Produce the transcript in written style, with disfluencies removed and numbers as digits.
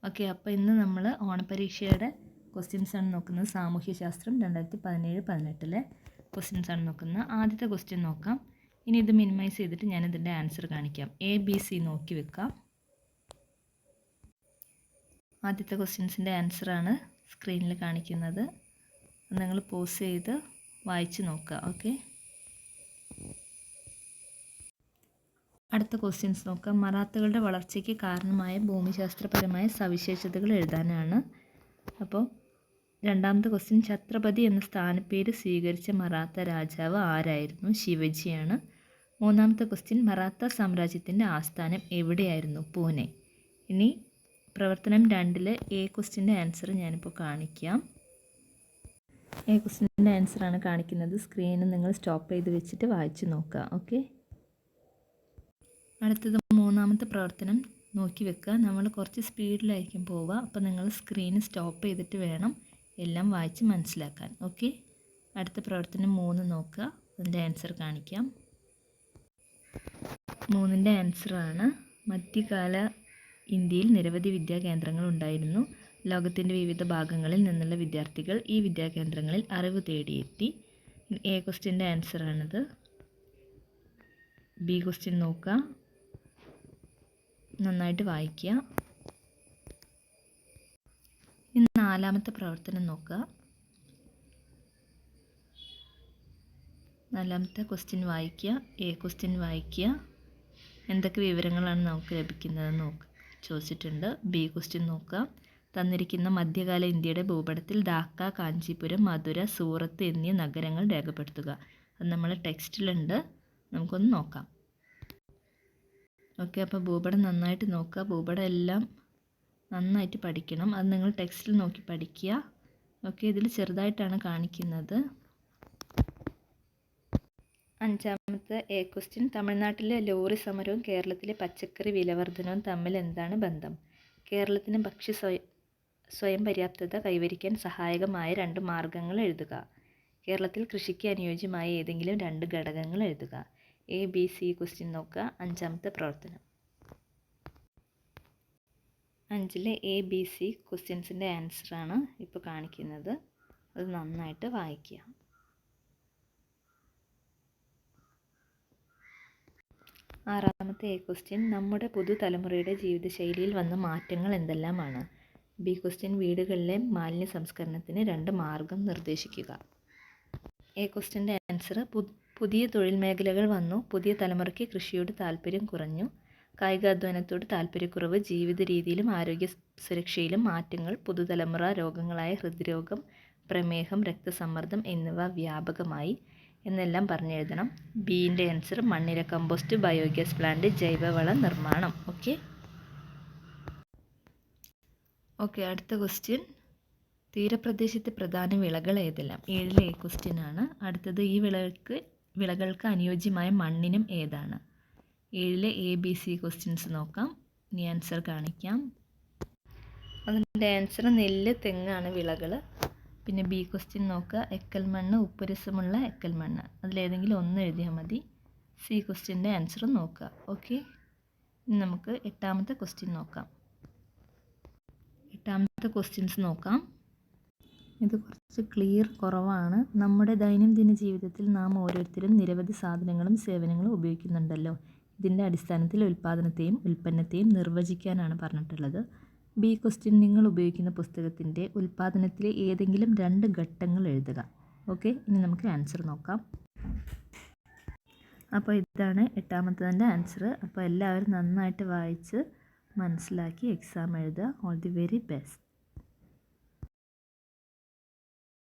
Okay, അപ്പോൾ ഇന്ന് നമ്മൾ ഓണപരീക്ഷയുടെ ക്വസ്റ്റ്യൻസാണ് നോക്കുന്നത്. സാമൂഹ്യശാസ്ത്രം 2017-18 ക്വസ്റ്റ്യൻസാണ് നോക്കുന്നത്. ആദ്യത്തെ ക്വസ്റ്റ്യൻ നോക്കാം. ഇനി ഇത് മിനിമൈസ് ചെയ്തിട്ട് ഞാനിതിൻ്റെ ആൻസർ കാണിക്കാം. ABC നോക്കി വെക്കാം. ആദ്യത്തെ ക്വസ്റ്റ്യൻസിൻ്റെ ആൻസറാണ് സ്ക്രീനിൽ കാണിക്കുന്നത്. നിങ്ങൾ പോസ് ചെയ്ത് വായിച്ച് നോക്കുക. ഓക്കെ, അടുത്ത ക്വസ്റ്റ്യൻസ് നോക്കാം. മറാത്തകളുടെ വളർച്ചയ്ക്ക് കാരണമായ ഭൂമിശാസ്ത്രപരമായ സവിശേഷതകൾ എഴുതാനാണ്. അപ്പോൾ രണ്ടാമത്തെ ക്വസ്റ്റ്യൻ, ഛത്രപതി എന്ന സ്ഥാനപ്പേര് സ്വീകരിച്ച മറാത്ത രാജാവ് ആരായിരുന്നു? ശിവജിയാണ്. മൂന്നാമത്തെ ക്വസ്റ്റ്യൻ, മറാത്ത സാമ്രാജ്യത്തിൻ്റെ ആസ്ഥാനം എവിടെയായിരുന്നു? പൂനെ. ഇനി പ്രവർത്തനം 2 എ ക്വസ്റ്റ്യൻ്റെ ആൻസർ ഞാനിപ്പോൾ കാണിക്കാം. എ ക്വസ്റ്റ്യൻ്റെ ആൻസറാണ് കാണിക്കുന്നത്. സ്ക്രീനിൽ നിങ്ങൾ സ്റ്റോപ്പ് ചെയ്ത് വെച്ചിട്ട് വായിച്ച് നോക്കുക. ഓക്കെ, അടുത്തത് മൂന്നാമത്തെ പ്രവർത്തനം നോക്കി വെക്കുക. നമ്മൾ കുറച്ച് സ്പീഡിലായിരിക്കും പോവുക. അപ്പോൾ നിങ്ങൾ സ്ക്രീന് സ്റ്റോപ്പ് ചെയ്തിട്ട് വേണം എല്ലാം വായിച്ച് മനസ്സിലാക്കാൻ. ഓക്കെ, അടുത്ത പ്രവർത്തനം 3 നോക്കുക. അതിൻ്റെ ആൻസർ കാണിക്കാം. 3ൻ്റെ ആൻസറാണ്, മധ്യകാല ഇന്ത്യയിൽ നിരവധി വിദ്യാകേന്ദ്രങ്ങൾ ഉണ്ടായിരുന്നു. ലോകത്തിൻ്റെ വിവിധ ഭാഗങ്ങളിൽ നിന്നുള്ള വിദ്യാർത്ഥികൾ ഈ വിദ്യാകേന്ദ്രങ്ങളിൽ അറിവ് തേടിയെത്തി. എ ക്വസ്റ്റ്യൻ്റെ ആൻസറാണിത്. ബി ക്വസ്റ്റ്യൻ നോക്കുക, നന്നായിട്ട് വായിക്കുക. ഇനി നാലാമത്തെ പ്രവർത്തനം നോക്കുക. നാലാമത്തെ ക്വസ്റ്റ്യൻ വായിക്കുക. എ ക്വസ്റ്റ്യൻ വായിക്കുക. എന്തൊക്കെ വിവരങ്ങളാണ് നമുക്ക് ലഭിക്കുന്നതെന്ന് ചോദിച്ചിട്ടുണ്ട്. ബി ക്വസ്റ്റ്യൻ നോക്കുക. തന്നിരിക്കുന്ന മധ്യകാല ഇന്ത്യയുടെ ഭൂപടത്തിൽ ധാക്ക, കാഞ്ചീപുരം, മധുര, സൂറത്ത് എന്നീ നഗരങ്ങൾ രേഖപ്പെടുത്തുക. അത് നമ്മൾ ടെക്സ്റ്റിലുണ്ട്, നമുക്കൊന്ന് നോക്കാം. ഓക്കെ, അപ്പോൾ ഭൂപടം നന്നായിട്ട് നോക്കുക. ഭൂപടം എല്ലാം നന്നായിട്ട് പഠിക്കണം. അത് നിങ്ങൾ ടെക്സ്റ്റിൽ നോക്കി പഠിക്കുക. ഓക്കെ, ഇതിൽ ചെറുതായിട്ടാണ് കാണിക്കുന്നത്. അഞ്ചാമത്തെ എ ക്വസ്റ്റ്യൻ, തമിഴ്നാട്ടിലെ ലോറി സമരവും കേരളത്തിലെ പച്ചക്കറി വിലവർധനവും തമ്മിൽ എന്താണ് ബന്ധം? കേരളത്തിന് ഭക്ഷ്യ സ്വയം പര്യാപ്തത കൈവരിക്കാൻ സഹായകമായ 2 മാർഗങ്ങൾ എഴുതുക. കേരളത്തിൽ കൃഷിക്ക് അനുയോജ്യമായ ഏതെങ്കിലും 2 ഘടകങ്ങൾ എഴുതുക. ABC ക്വസ്റ്റ്യൻ നോക്കുക. അഞ്ചാമത്തെ പ്രവർത്തനം 5 ABC ക്വസ്റ്റ്യൻസിൻ്റെ ആൻസറാണ് ഇപ്പോൾ കാണിക്കുന്നത്. അത് നന്നായിട്ട് വായിക്കുക. ആറാമത്തെ എ ക്വസ്റ്റ്യൻ, നമ്മുടെ പുതുതലമുറയുടെ ജീവിതശൈലിയിൽ വന്ന മാറ്റങ്ങൾ എന്തെല്ലാമാണ്? ബി ക്വസ്റ്റ്യൻ, വീടുകളിലെ മാലിന്യ സംസ്കരണത്തിന് 2 മാർഗം നിർദ്ദേശിക്കുക. എ ക്വസ്റ്റ്യൻ്റെ ആൻസർ, പുതിയ തൊഴിൽ മേഖലകൾ വന്നു. പുതിയ തലമുറയ്ക്ക് കൃഷിയോട് താല്പര്യം കുറഞ്ഞു. കായികാധ്വാനത്തോട് താല്പര്യക്കുറവ്. ജീവിത രീതിയിലും ആരോഗ്യ സുരക്ഷയിലും മാറ്റങ്ങൾ. പുതുതലമുറ രോഗങ്ങളായ ഹൃദ്രോഗം, പ്രമേഹം, രക്തസമ്മർദ്ദം എന്നിവ വ്യാപകമായി എന്നെല്ലാം പറഞ്ഞെഴുതണം. ബിൻ്റെ ആൻസർ, മണ്ണിര കമ്പോസ്റ്റ്, ബയോഗ്യാസ് പ്ലാന്റ്, ജൈവവള നിർമ്മാണം. ഓക്കെ, അടുത്ത ക്വസ്റ്റ്യൻ, തീരപ്രദേശത്തെ പ്രധാന വിളകൾ ഏതെല്ലാം? 7 എ ക്വസ്റ്റ്യൻ ആണ്. അടുത്തത്, ഈ വിളകൾക്ക് അനുയോജ്യമായ മണ്ണിനം ഏതാണ്? 7 ABC ക്വസ്റ്റ്യൻസ് നോക്കാം. ഇനി ആൻസർ കാണിക്കാം. അതിൻ്റെ ആൻസർ നെല്ല്, തെങ്ങാണ് വിളകൾ. പിന്നെ ബി ക്വസ്റ്റ്യൻ നോക്കുക. എക്കൽ മണ്ണ്, ഉപ്പുരസമുള്ള എക്കൽ മണ്ണ്. അതിലേതെങ്കിലും ഒന്ന് എഴുതിയാൽ മതി. സി ക്വസ്റ്റ്യൻ്റെ ആൻസർ നോക്കുക. ഓക്കെ, ഇനി നമുക്ക് 8ാമത്തെ ക്വസ്റ്റ്യൻ നോക്കാം. 8ാമത്തെ ക്വസ്റ്റ്യൻസ് നോക്കാം. ഇത് കുറച്ച് ക്ലിയർ കുറവാണ്. നമ്മുടെ ദൈനംദിന ജീവിതത്തിൽ നാം ഓരോരുത്തരും നിരവധി സാധനങ്ങളും സേവനങ്ങളും ഉപയോഗിക്കുന്നുണ്ടല്ലോ. ഇതിൻ്റെ അടിസ്ഥാനത്തിൽ ഉൽപ്പാദനത്തെയും ഉൽപ്പന്നത്തെയും നിർവചിക്കാനാണ് പറഞ്ഞിട്ടുള്ളത്. ബി ക്വസ്റ്റ്യൻ, നിങ്ങൾ ഉപയോഗിക്കുന്ന പുസ്തകത്തിൻ്റെ ഉൽപ്പാദനത്തിലെ ഏതെങ്കിലും 2 ഘട്ടങ്ങൾ എഴുതുക. ഓക്കെ, ഇനി നമുക്ക് ആൻസർ നോക്കാം. അപ്പോൾ ഇതാണ് 8ാമത്തതിൻ്റെ ആൻസർ. അപ്പോൾ എല്ലാവരും നന്നായിട്ട് വായിച്ച് മനസ്സിലാക്കി എക്സാം എഴുതുക. All the very best.